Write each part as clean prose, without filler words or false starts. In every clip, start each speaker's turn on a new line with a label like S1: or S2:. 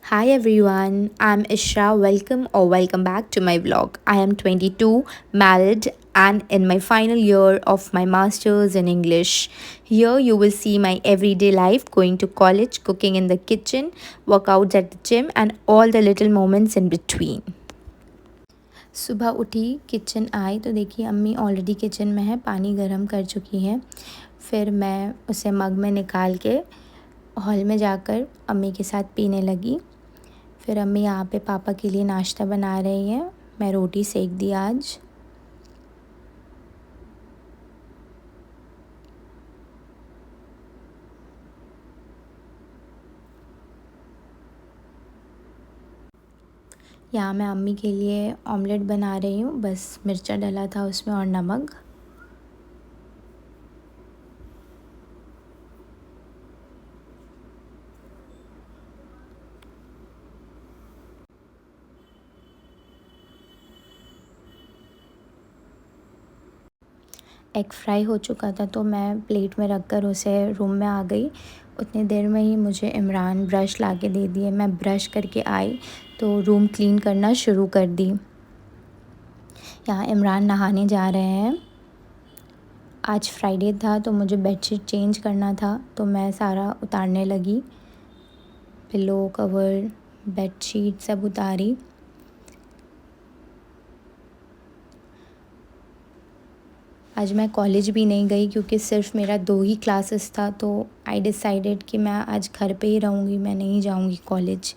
S1: Hi everyone, I'm Ishra. Welcome back to my vlog. I am 22, married, and in my final year of my masters in English. Here you will see my everyday life going to college, cooking in the kitchen, workouts at the gym, and all the little moments in between. सुबह उठी kitchen आई तो देखिए अम्मी already kitchen में है, पानी गर्म कर चुकी हैं। फिर मैं उसे मग में निकाल के हॉल में जाकर अम्मी के साथ पीने लगी। फिर अम्मी यहाँ पे पापा के लिए नाश्ता बना रही हैं। मैं रोटी सेक दी आज। यहाँ मैं अम्मी के लिए ऑमलेट बना रही हूँ, बस मिर्चा डला था उसमें और नमक। एग फ्राई हो चुका था तो मैं प्लेट में रख कर उसे रूम में आ गई। उतनी देर में ही मुझे इमरान ब्रश ला के दे दिए। मैं ब्रश करके आई तो रूम क्लीन करना शुरू कर दी। यहाँ इमरान नहाने जा रहे हैं। आज फ्राइडे था तो मुझे बेडशीट चेंज करना था तो मैं सारा उतारने लगी। पिलो कवर बेडशीट सब उतारी। आज मैं कॉलेज भी नहीं गई क्योंकि सिर्फ मेरा 2 ही क्लासेस था, तो आई डिसाइडेड कि मैं आज घर पे ही रहूँगी, मैं नहीं जाऊँगी कॉलेज।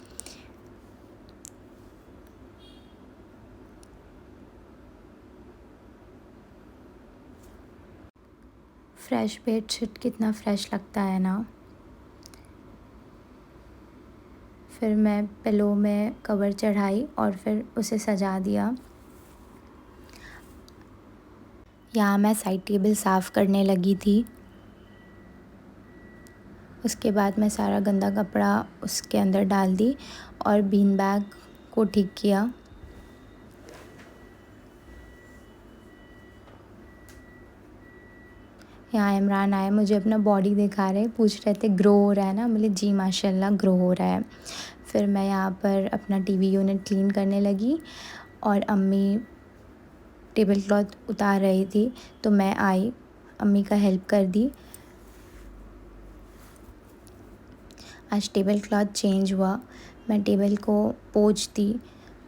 S1: फ्रेश बेडशीट कितना फ्रेश लगता है ना। फिर मैं पिलो में कवर चढ़ाई और फिर उसे सजा दिया। यहाँ मैं साइड टेबल साफ़ करने लगी थी। उसके बाद मैं सारा गंदा कपड़ा उसके अंदर डाल दी और बीन बैग को ठीक किया। यहाँ इमरान आए, मुझे अपना बॉडी दिखा रहे, पूछ रहे थे ग्रो हो रहा है ना। बोले जी माशाल्लाह ग्रो हो रहा है। फिर मैं यहाँ पर अपना टीवी यूनिट क्लीन करने लगी और अम्मी टेबल क्लॉथ उतार रही थी तो मैं आई, अम्मी का हेल्प कर दी। आज टेबल क्लॉथ चेंज हुआ, मैं टेबल को पोंछ दी।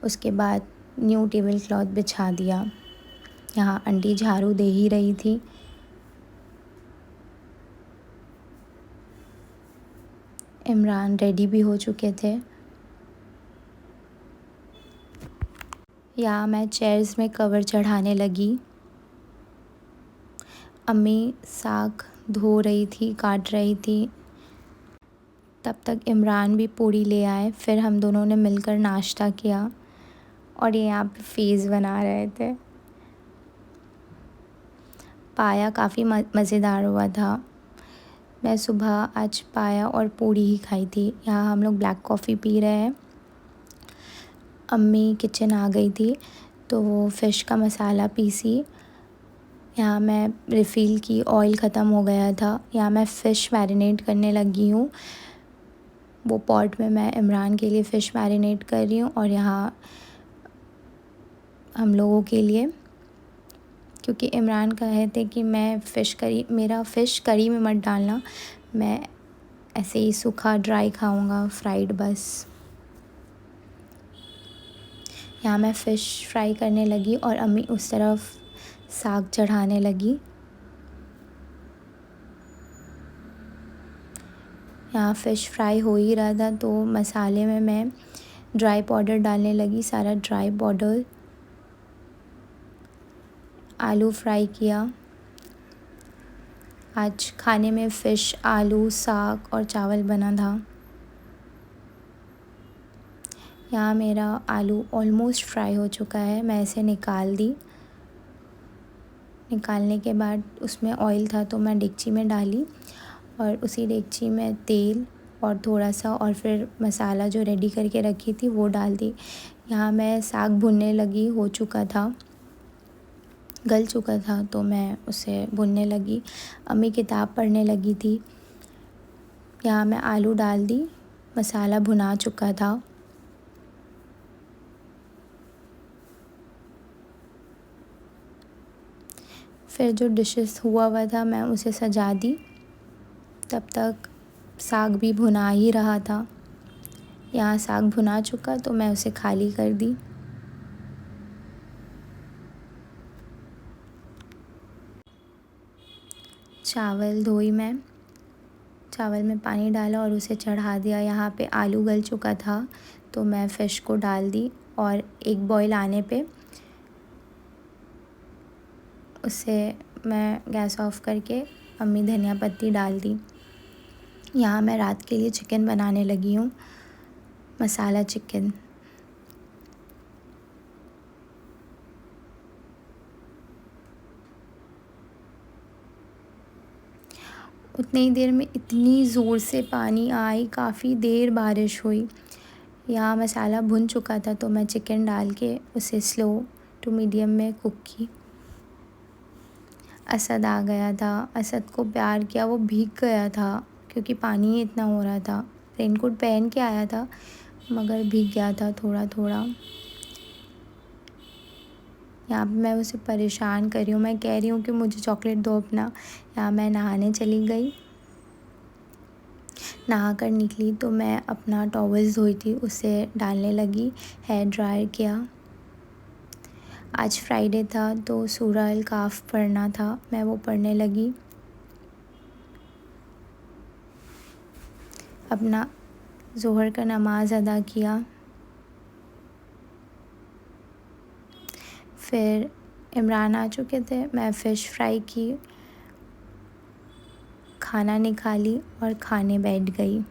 S1: उसके बाद न्यू टेबल क्लॉथ बिछा दिया। यहाँ आंटी झाड़ू दे ही रही थी। इमरान रेडी भी हो चुके थे। या मैं चेयर्स में कवर चढ़ाने लगी। अम्मी साग धो रही थी, काट रही थी। तब तक इमरान भी पूड़ी ले आए। फिर हम दोनों ने मिलकर नाश्ता किया और ये यहाँ पे फेस बना रहे थे। पाया काफ़ी मज़ेदार हुआ था। मैं सुबह आज पाया और पूड़ी ही खाई थी। यहाँ हम लोग ब्लैक कॉफ़ी पी रहे हैं। अम्मी किचन आ गई थी तो वो फ़िश का मसाला पीसी। यहाँ मैं रिफ़िल की, ऑयल ख़त्म हो गया था। यहाँ मैं फ़िश मैरिनेट करने लगी हूँ। वो पॉट में मैं इमरान के लिए फ़िश मैरिनेट कर रही हूँ और यहाँ हम लोगों के लिए, क्योंकि इमरान कहे थे कि मेरा फ़िश करी में मत डालना, मैं ऐसे ही सूखा ड्राई खाऊंगा, फ्राइड बस। यहाँ मैं फ़िश फ्राई करने लगी और अम्मी उस तरफ साग चढ़ाने लगी। यहाँ फ़िश फ्राई हो ही रहा था तो मसाले में मैं ड्राई पाउडर डालने लगी, सारा ड्राई पाउडर। आलू फ्राई किया। आज खाने में फ़िश, आलू, साग और चावल बना था। यहाँ मेरा आलू ऑलमोस्ट फ्राई हो चुका है, मैं इसे निकाल दी। निकालने के बाद उसमें ऑयल था तो मैं डेगची में डाली और उसी डेगची में तेल और थोड़ा सा और फिर मसाला जो रेडी करके रखी थी वो डाल दी। यहाँ मैं साग भुनने लगी, हो चुका था, गल चुका था तो मैं उसे भुनने लगी। अम्मी किताब पढ़ने लगी थी। यहाँ मैं आलू डाल दी, मसाला भुना चुका था। फिर जो डिशेस हुआ हुआ था मैं उसे सजा दी। तब तक साग भी भुना ही रहा था। यहाँ साग भुना चुका तो मैं उसे खाली कर दी। चावल धोई मैं, चावल में पानी डाला और उसे चढ़ा दिया। यहाँ पे आलू गल चुका था तो मैं फ़िश को डाल दी और एक बॉईल आने पे उसे मैं गैस ऑफ करके अम्मी धनिया पत्ती डाल दी। यहाँ मैं रात के लिए चिकन बनाने लगी हूँ, मसाला चिकन। उतनी ही देर में इतनी ज़ोर से पानी आई, काफ़ी देर बारिश हुई। यहाँ मसाला भुन चुका था तो मैं चिकन डाल के उसे स्लो टू मीडियम में कुक की। असद आ गया था, असद को प्यार किया, वो भीग गया था क्योंकि पानी ही इतना हो रहा था। रेनकोट पहन के आया था मगर भीग गया था थोड़ा थोड़ा। यहाँ पे मैं उसे परेशान कर रही हूँ, मैं कह रही हूँ कि मुझे चॉकलेट दो अपना। यहाँ मैं नहाने चली गई, नहा कर निकली तो मैं अपना टॉवल्स धोई थी उसे डालने लगी, हेयर ड्रायर किया। आज फ्राइडे था तो सूरह अल काफ पढ़ना था, मैं वो पढ़ने लगी। अपना ज़ोहर का नमाज़ अदा किया। फिर इमरान आ चुके थे, मैं फ़िश फ्राई की, खाना निकाली और खाने बैठ गई।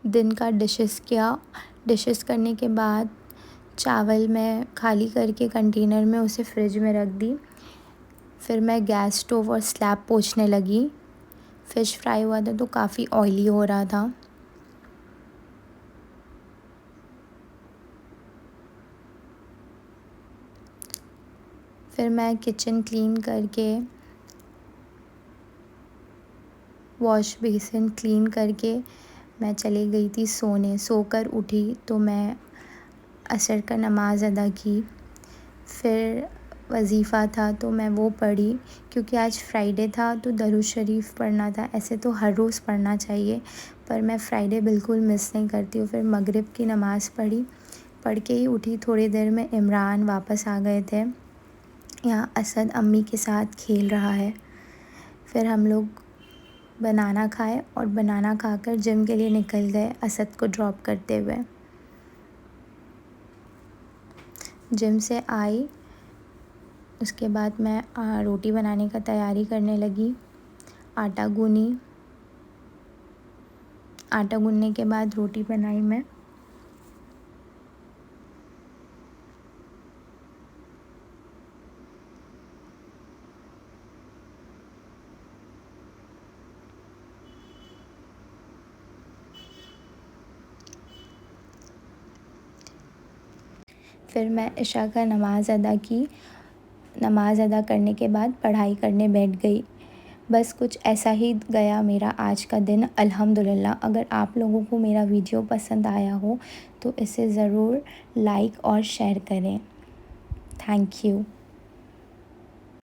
S1: दिन का डिशेस किया। डिशेस करने के बाद चावल मैं खाली करके कंटेनर में उसे फ्रिज में रख दी। फिर मैं गैस स्टोव और स्लैब पोंछने लगी। फ़िश फ्राई हुआ था तो काफ़ी ऑयली हो रहा था। फिर मैं किचन क्लीन करके, वॉश बेसिन क्लीन करके मैं चली गई थी सोने। सोकर उठी तो मैं असर का नमाज़ अदा की। फिर वज़ीफ़ा था तो मैं वो पढ़ी क्योंकि आज फ्राइडे था तो दरूद शरीफ पढ़ना था। ऐसे तो हर रोज़ पढ़ना चाहिए पर मैं फ्राइडे बिल्कुल मिस नहीं करती हूँ। फिर मगरिब की नमाज़ पढ़ी, पढ़ के ही उठी। थोड़ी देर में इमरान वापस आ गए थे। यहाँ असद अम्मी के साथ खेल रहा है। फिर हम लोग बनाना खाए और बनाना खाकर जिम के लिए निकल गए असद को ड्रॉप करते हुए। जिम से आई, उसके बाद मैं रोटी बनाने का तैयारी करने लगी। आटा गूनी, आटा गूनने के बाद रोटी बनाई मैं। फिर मैं इशा का नमाज़ अदा की। नमाज़ अदा करने के बाद पढ़ाई करने बैठ गई। बस कुछ ऐसा ही गया मेरा आज का दिन, अल्हम्दुलिल्लाह। अगर आप लोगों को मेरा वीडियो पसंद आया हो तो इसे ज़रूर लाइक और शेयर करें। Thank you.